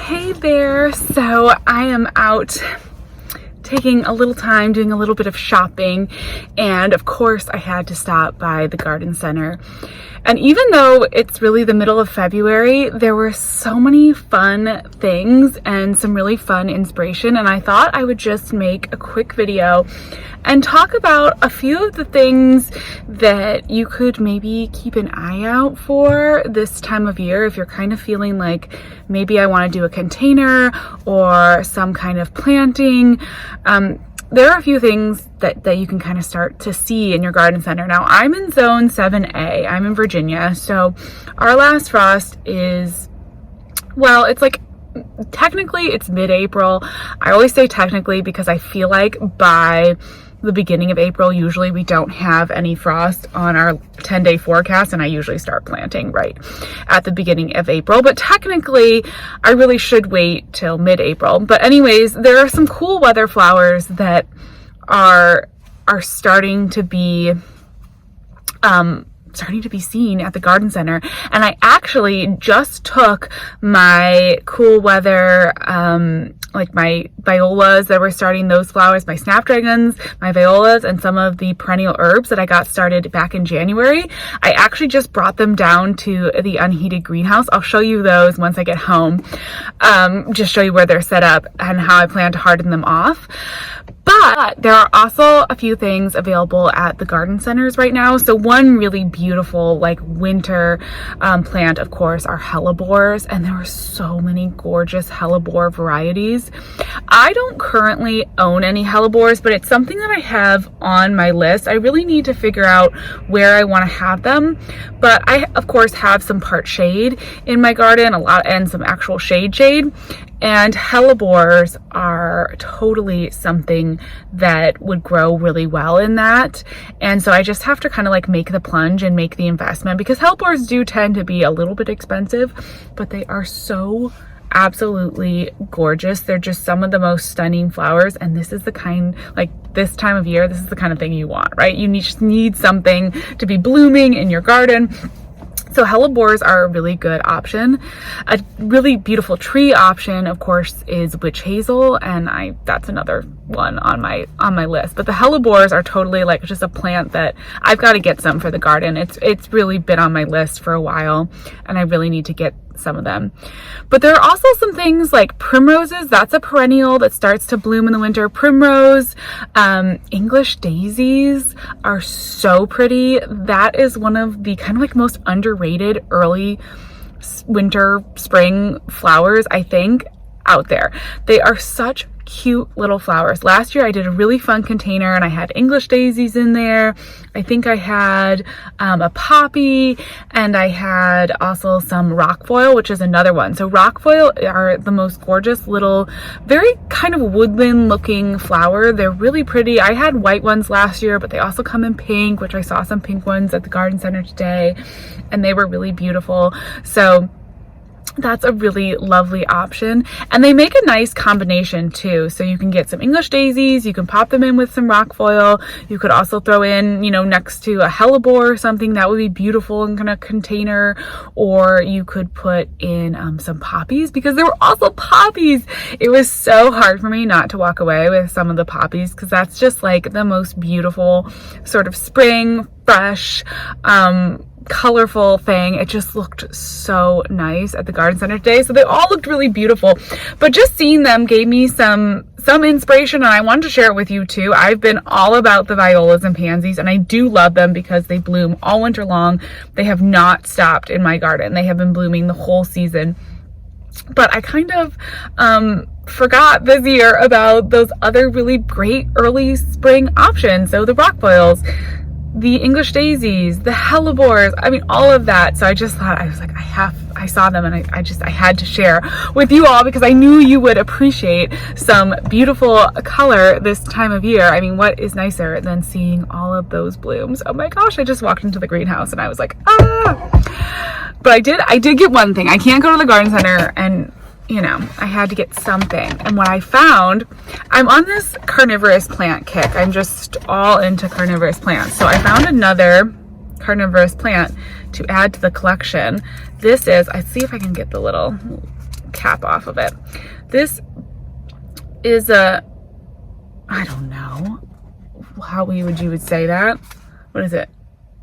Hey there. So I am out taking a little time doing a little bit of shopping, and of course I had to stop by the garden center. And even though it's really the middle of February, there were so many fun things and some really fun inspiration, and I thought I would just make a quick video and talk about a few of the things that you could maybe keep an eye out for this time of year if you're kind of feeling like maybe I want to do a container or some kind of planting. There are a few things that you can kind of start to see in your garden center. Now, I'm in zone 7A. I'm in Virginia. So our last frost is, well, it's like, technically it's mid-April. I always say technically because I feel like by the beginning of April, usually we don't have any frost on our 10-day forecast, and I usually start planting right at the beginning of April. But technically, I really should wait till mid-April. But anyways, there are some cool weather flowers that are starting to be seen at the garden center. And I actually just took my cool weather, like my violas that were starting those flowers, my snapdragons, my violas, and some of the perennial herbs that I got started back in January. I actually just brought them down to the unheated greenhouse. I'll show you those once I get home, just show you where they're set up and how I plan to harden them off. But there are also a few things available at the garden centers right now. So one really beautiful like winter plant, of course, are hellebores, and there are so many gorgeous hellebore varieties. I don't currently own any hellebores, but it's something that I have on my list. I really need to figure out where I want to have them, but I of course have some part shade in my garden, and some actual shade. And hellebores are totally something that would grow really well in that. And so I just have to kind of like make the plunge and make the investment, because hellebores do tend to be a little bit expensive, but they are so absolutely gorgeous. They're just some of the most stunning flowers. And this is the kind, like this time of year, this is the kind of thing you want, right? You just need something to be blooming in your garden. So hellebores are a really good option. A really beautiful tree option, of course, is witch hazel, and that's another one on my list. But the hellebores are totally like just a plant that I've got to get some for the garden. It's really been on my list for a while, and I really need to get some of them. But there are also some things like primroses. That's a perennial that starts to bloom in the winter. Primrose, English daisies are so pretty. That is one of the kind of like most underrated early winter, spring flowers, I think, out there. They are such cute little flowers. Last year I did a really fun container and I had English daisies in there. I think I had a poppy, and I had also some rockfoil, which is another one. So rockfoil are the most gorgeous little, very kind of woodland looking flower. They're really pretty. I had white ones last year, but they also come in pink, which I saw some pink ones at the garden center today, and they were really beautiful. So that's a really lovely option, and they make a nice combination too. So you can get some English daisies, you can pop them in with some rockfoil. You could also throw in, next to a hellebore or something that would be beautiful in kind of container, or you could put in some poppies, because there were also poppies. It was so hard for me not to walk away with some of the poppies, because that's just like the most beautiful sort of spring, fresh, colorful thing. It just looked so nice at the garden center today. So they all looked really beautiful, but just seeing them gave me some inspiration, and I wanted to share it with you too. I've been all about the violas and pansies, and I do love them because they bloom all winter long. They have not stopped in my garden. They have been blooming the whole season. But I kind of forgot this year about those other really great early spring options. So the rockfoils, the English daisies, the hellebores, I mean, all of that. So I just thought, I was like, I saw them, and I had to share with you all, because I knew you would appreciate some beautiful color this time of year. I mean, what is nicer than seeing all of those blooms? Oh my gosh, I just walked into the greenhouse and I was like, ah! But I did get one thing. I can't go to the garden center, and I had to get something. And what I found, I'm on this carnivorous plant kick. I'm just all into carnivorous plants. So I found another carnivorous plant to add to the collection. This is, I see if I can get the little cap off of it. This is a, I don't know how you would say that. What is it?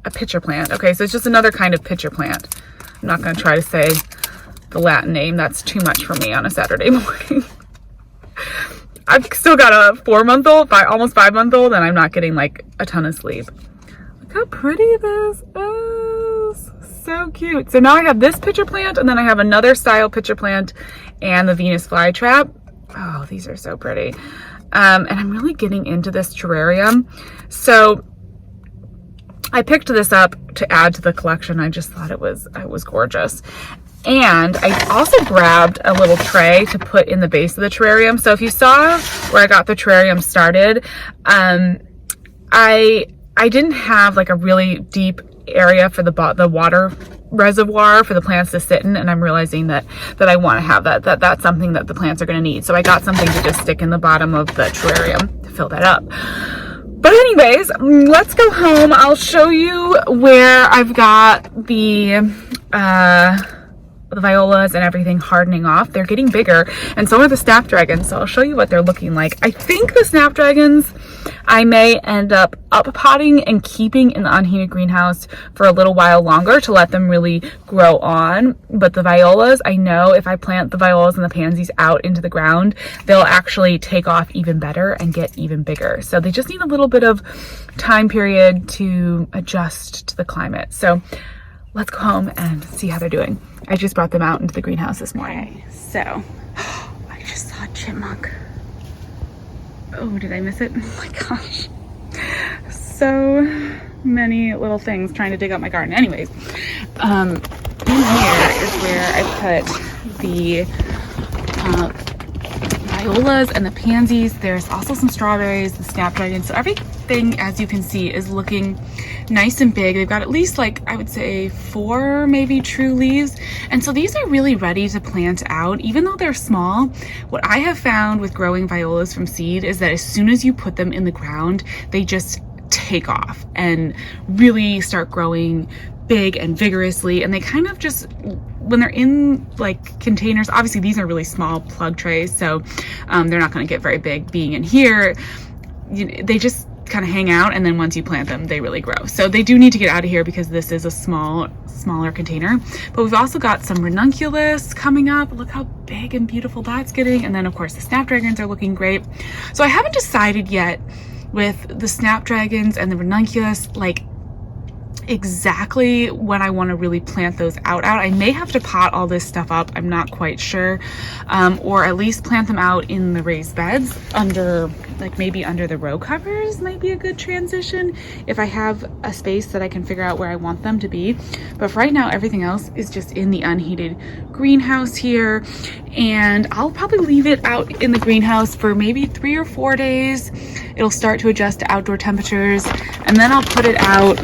A pitcher plant. Okay, so it's just another kind of pitcher plant. I'm not going to try to say the Latin name. That's too much for me on a Saturday morning. I've still got a 4-month-old, almost 5-month-old, and I'm not getting like a ton of sleep. Look how pretty this is. So cute. So now I have this pitcher plant, and then I have another style pitcher plant and the Venus flytrap. Oh, these are so pretty. And I'm really getting into this terrarium. So I picked this up to add to the collection. I just thought it was gorgeous. And I also grabbed a little tray to put in the base of the terrarium. So if you saw where I got the terrarium started, I didn't have like a really deep area for the water reservoir for the plants to sit in, and I'm realizing that I want to have that's something that the plants are going to need. So I got something to just stick in the bottom of the terrarium to fill that up. But anyways, let's go home. I'll show you where I've got the violas and everything hardening off. They're getting bigger, and so are the snapdragons, so I'll show you what they're looking like. I think the snapdragons I may end up potting and keeping in the unheated greenhouse for a little while longer to let them really grow on. But the violas, I know if I plant the violas and the pansies out into the ground, they'll actually take off even better and get even bigger. So they just need a little bit of time period to adjust to the climate. So let's go home and see how they're doing. I just brought them out into the greenhouse this morning. Okay, so I just saw a chipmunk. Oh, did I miss it? Oh my gosh. So many little things trying to dig up my garden. Anyways, in here is where I put the violas and the pansies. There's also some strawberries, the snapdragons. So everything, as you can see, is looking nice and big. They've got at least, like, I would say 4 maybe true leaves. And so these are really ready to plant out. Even though they're small, what I have found with growing violas from seed is that as soon as you put them in the ground, they just take off and really start growing big and vigorously. And they kind of just, when they're in like containers, obviously these are really small plug trays, so they're not going to get very big being in here. They just kind of hang out, and then once you plant them, they really grow. So they do need to get out of here because this is a smaller container. But we've also got some ranunculus coming up. Look how big and beautiful that's getting. And then of course the snapdragons are looking great. So I haven't decided yet with the snapdragons and the ranunculus, like exactly when I want to really plant those out. I may have to pot all this stuff up, I'm not quite sure, or at least plant them out in the raised beds under, like maybe under the row covers might be a good transition if I have a space that I can figure out where I want them to be. But for right now, everything else is just in the unheated greenhouse here, and I'll probably leave it out in the greenhouse for maybe 3 or 4 days. It'll start to adjust to outdoor temperatures, and then I'll put it out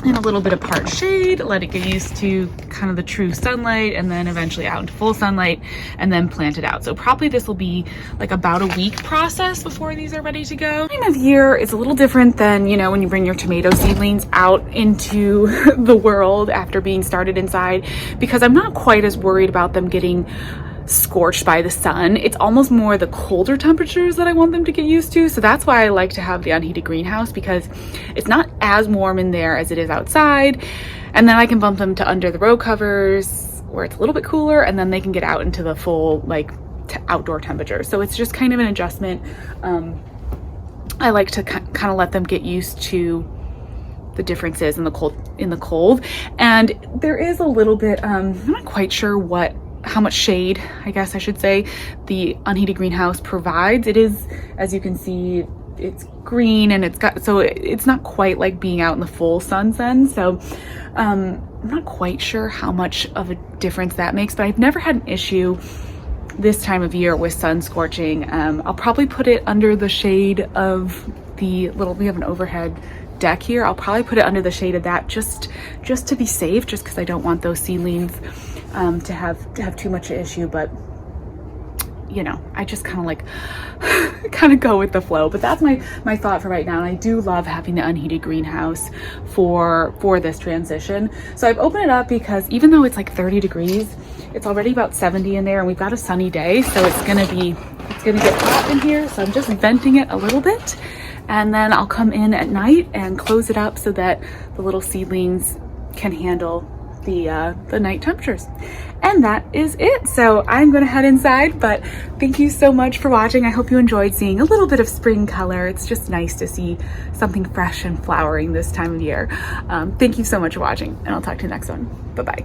in a little bit of part shade, let it get used to kind of the true sunlight, and then eventually out into full sunlight, and then plant it out. So probably this will be like about a week process before these are ready to go. Time of year is a little different than, you know, when you bring your tomato seedlings out into the world after being started inside, because I'm not quite as worried about them getting scorched by the sun. It's almost more the colder temperatures that I want them to get used to. So that's why I like to have the unheated greenhouse, because it's not as warm in there as it is outside. And then I can bump them to under the row covers where it's a little bit cooler, and then they can get out into the full like outdoor temperature. So it's just kind of an adjustment. I like to kind of let them get used to the differences in the cold. And there is a little bit, I'm not quite sure how much shade, I guess I should say, the unheated greenhouse provides. It is, as you can see, it's green, and it's not quite like being out in the full sun then. So I'm not quite sure how much of a difference that makes, but I've never had an issue this time of year with sun scorching. I'll probably put it under the shade of we have an overhead deck here. I'll probably put it under the shade of that just to be safe, just because I don't want those seedlings to have too much issue. But you know, I just kind of like kind of go with the flow. But that's my thought for right now. And I do love having the unheated greenhouse for this transition. So I've opened it up because even though it's like 30 degrees, it's already about 70 in there, and we've got a sunny day, so it's gonna get hot in here. So I'm just venting it a little bit, and then I'll come in at night and close it up so that the little seedlings can handle the night temperatures. And that is it. So I'm gonna head inside, but thank you so much for watching. I hope you enjoyed seeing a little bit of spring color. It's just nice to see something fresh and flowering this time of year. Thank you so much for watching, and I'll talk to you next one. Bye-bye.